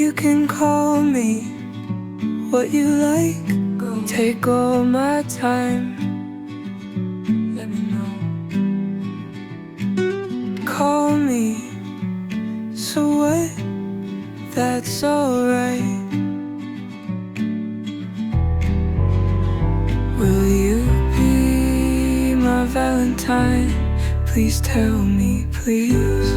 You can call me what you like. Take all my time. Let me know. Call me. So what? That's alright. Will you be my Valentine? Please tell me, please.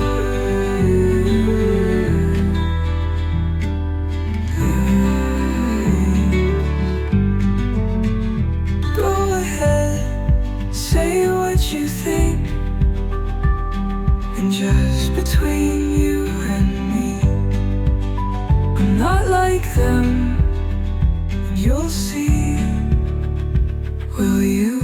Go ahead, say what you think. And just between you and me, I'm not like them, and you'll see. Will you